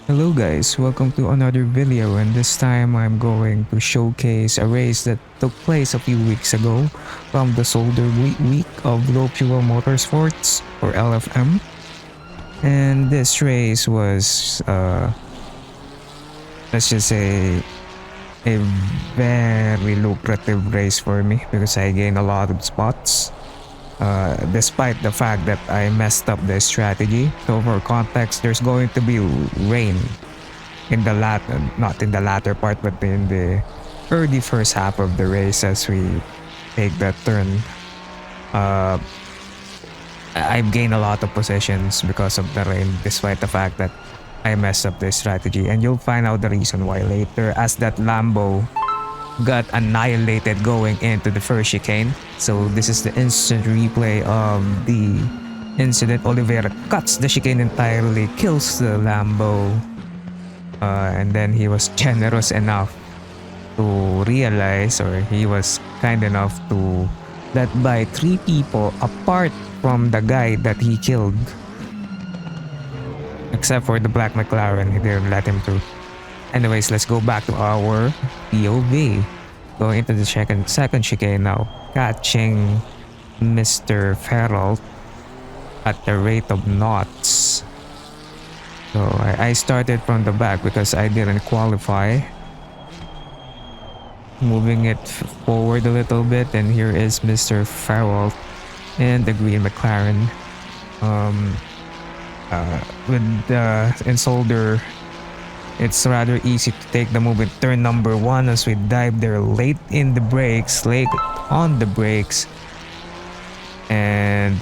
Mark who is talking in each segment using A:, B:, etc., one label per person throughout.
A: Hello guys, welcome to another video, and this time I'm going to showcase a race that took place a few weeks ago from the Soldier Week of Low Fuel Motorsports, or LFM. And this race was, let's just say, a very lucrative race for me because I gained a lot of spots. Despite the fact that I messed up the strategy. So for context, there's going to be rain in the latter, not in the latter part, but in the early first half of the race as we take that turn. I've gained a lot of possessions because of the rain, despite the fact that I messed up the strategy, and you'll find out the reason why later as that Lambo got annihilated going into the first chicane. So this is the instant replay of the incident. Oliveira cuts the chicane entirely, kills the Lambo, and then he was generous enough to realize, or he was kind enough to let by 3 people apart from the guy that he killed, except for the black McLaren. He didn't let him through. Anyways, let's go back to our POV. Going into the second chicane now, catching Mr. Ferrell at the rate of knots. So I started from the back because I didn't qualify. Moving it forward a little bit, and here is Mr. Ferrell and the green McLaren. With the Insolder, it's rather easy to take the move in turn number 1 as we dive there late in the brakes, late on the brakes, and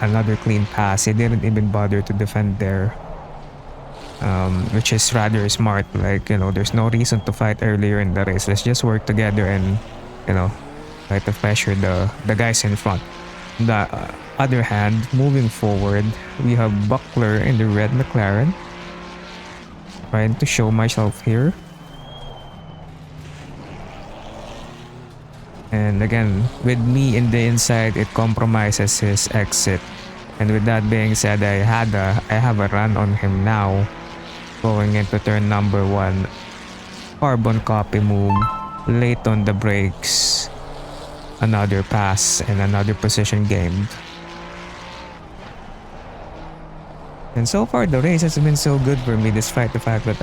A: another clean pass. He didn't even bother to defend there, which is rather smart. Like, there's no reason to fight earlier in the race. Let's just work together and, try to pressure the guys in front. On the other hand, moving forward, we have Buckler in the red McLaren. Trying to show myself here. And again, with me in the inside, it compromises his exit. And with that being said, I have a run on him now. Going into turn number 1. Carbon copy move. Late on the brakes. Another pass and another position gained. And so far, the race has been so good for me, despite the fact that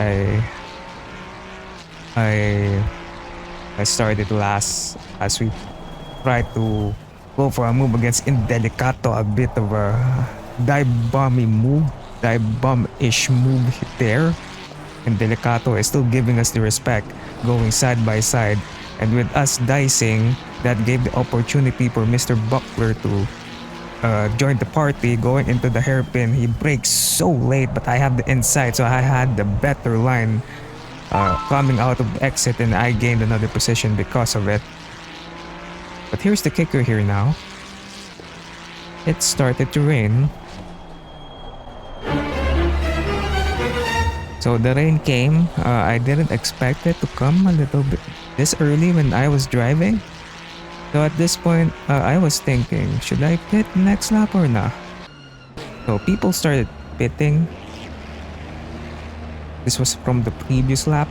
A: I started last as we tried to go for a move against Indelicato, a bit of a dive bomb-ish move there. Indelicato is still giving us the respect, going side by side, and with us dicing, that gave the opportunity for Mr. Buckler to joined the party. Going into the hairpin, he breaks so late, but I have the inside, so I had the better line coming out of the exit, and I gained another position because of it. But here's the kicker here now. It started to rain. So the rain came. I didn't expect it to come a little bit this early when I was driving. So at this point, I was thinking, should I pit next lap or not? So people started pitting. This was from the previous lap.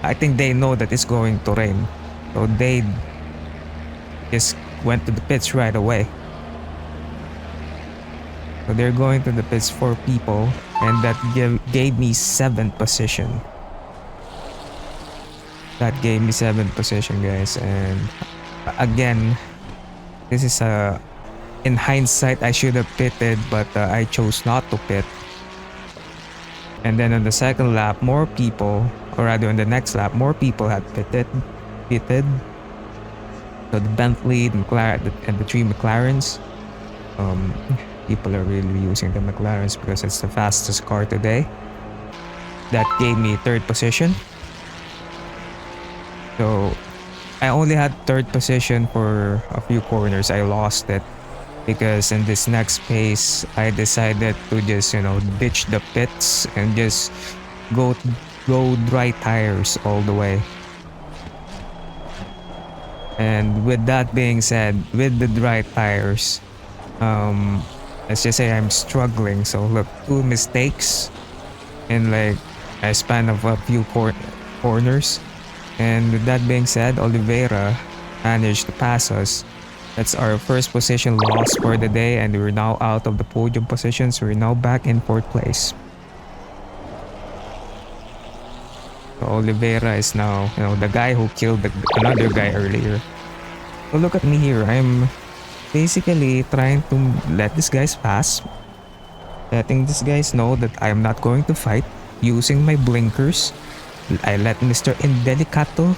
A: I think they know that it's going to rain. So they just went to the pits right away. So they're going to the pits, 4 people, and that gave me 7th position. That gave me 7th position, guys, and again, this is in hindsight, I should have pitted, but I chose not to pit. And then on the second lap, more people, or rather on the next lap, more people had pitted. So the Bentley, the McLaren, and the 3 McLarens. People are really using the McLarens because it's the fastest car today. That gave me 3rd position. So I only had 3rd position for a few corners. I lost it because in this next pace, I decided to just, ditch the pits and just go dry tires all the way. And with that being said, with the dry tires, let's just say I'm struggling. So look, 2 mistakes in like a span of a few corners. And with that being said, Oliveira managed to pass us. That's our first position loss for the day, and we're now out of the podium positions. We're now back in 4th place. So Oliveira is now, the guy who killed another guy earlier. So look at me here. I'm basically trying to let these guys pass. Letting these guys know that I'm not going to fight. Using my blinkers. I let Mr. Indelicato.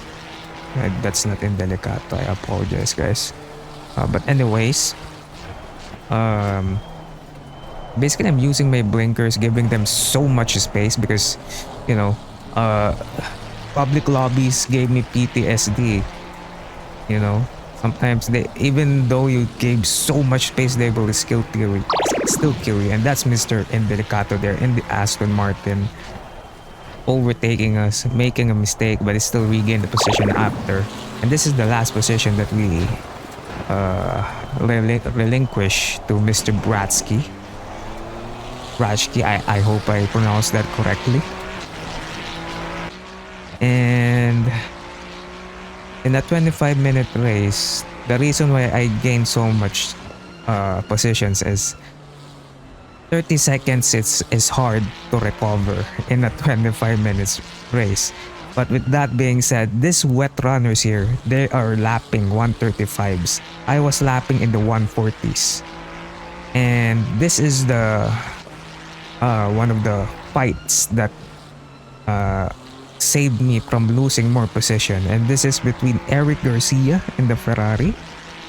A: That's not Indelicato. I apologize, guys. But anyways, basically I'm using my blinkers, giving them so much space because, public lobbies gave me PTSD. Sometimes even though you gave so much space, they will still kill you. And that's Mr. Indelicato there in the Aston Martin, overtaking us, making a mistake, but it still regained the position after. And this is the last position that we relinquish to Mr. Bratsky. I hope I pronounced that correctly. And in a 25-minute race, the reason why I gained so much positions is 30 seconds is hard to recover in a 25 minutes race. But with that being said, these wet runners here, they are lapping 135s. I was lapping in the 140s. And this is the one of the fights that saved me from losing more position. And this is between Eric Garcia in the Ferrari,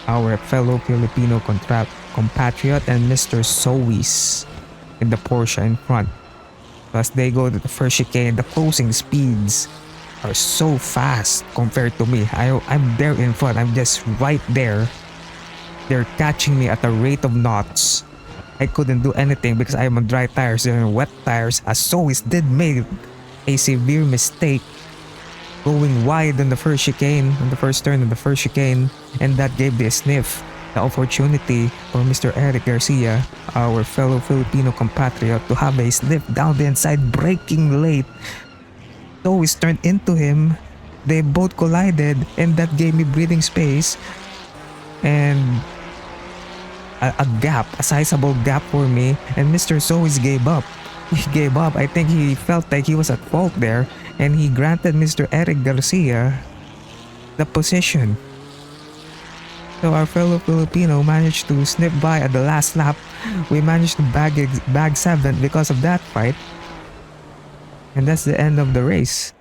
A: our fellow Filipino compatriot, and Mr. Sois in the Porsche in front. Plus they go to the first chicane, the closing speeds are so fast compared to me. I'm there in front. I'm just right there. They're catching me at a rate of knots. I couldn't do anything because I'm on dry tires. They're on wet tires. As Sois did make a severe mistake going wide on the first chicane, on the first turn on the first chicane, and that gave the sniff, the opportunity for Mr. Eric Garcia, our fellow Filipino compatriot, to have a sniff down the inside, braking late. Sois turned into him. They both collided, and that gave me breathing space and a gap, a sizable gap for me. And Mr. Sois gave up. He gave up. I think he felt like he was at fault there, and he granted Mr. Eric Garcia the position. So our fellow Filipino managed to snip by at the last lap. We managed to bag 7th because of that fight. And that's the end of the race.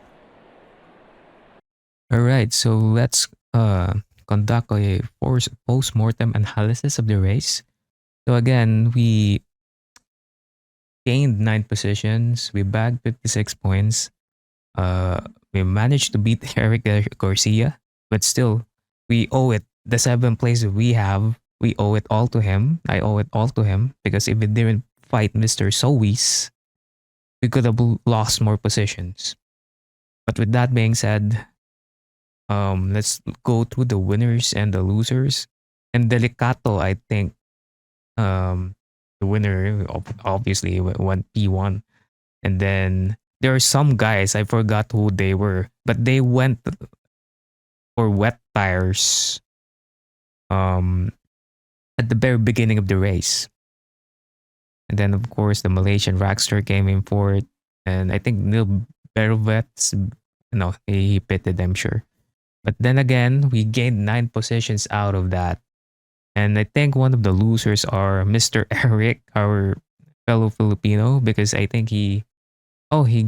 A: Alright, so let's conduct a post-mortem analysis of the race. So again, we gained 9 positions. We bagged 56 points. We managed to beat Eric Garcia, but still, we owe it. The 7th place that we have, we owe it all to him. I owe it all to him because if we didn't fight Mr. Sois, we could have lost more positions. But with that being said, let's go through the winners and the losers. And Delicato, I think, the winner obviously went P1. And then there are some guys, I forgot who they were, but they went for wet tires at the very beginning of the race. And then of course the Malaysian Rackster came in fourth, and I think Neil Berovets, no, he pitted, I'm sure. But then again, we gained 9 positions out of that. And I think one of the losers are Mr. Eric, our fellow Filipino, because I think he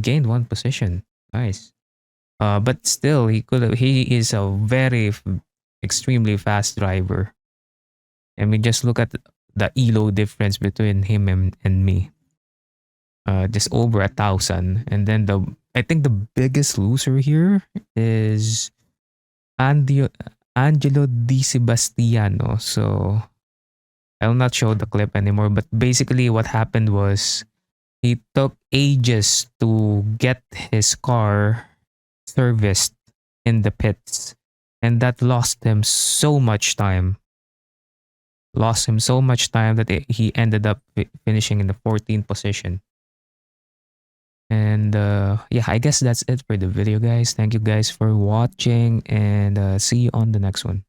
A: gained 1 position. Nice. But still, he is a very extremely fast driver. I mean, just look at the elo difference between him and me. Just over 1,000. And then I think the biggest loser here is Angelo Di Sebastiano. So I'll not show the clip anymore, but basically what happened was he took ages to get his car serviced in the pits, and that lost him so much time. That he ended up finishing in the 14th position. And yeah, I guess that's it for the video, guys. Thank you guys for watching, and see you on the next one.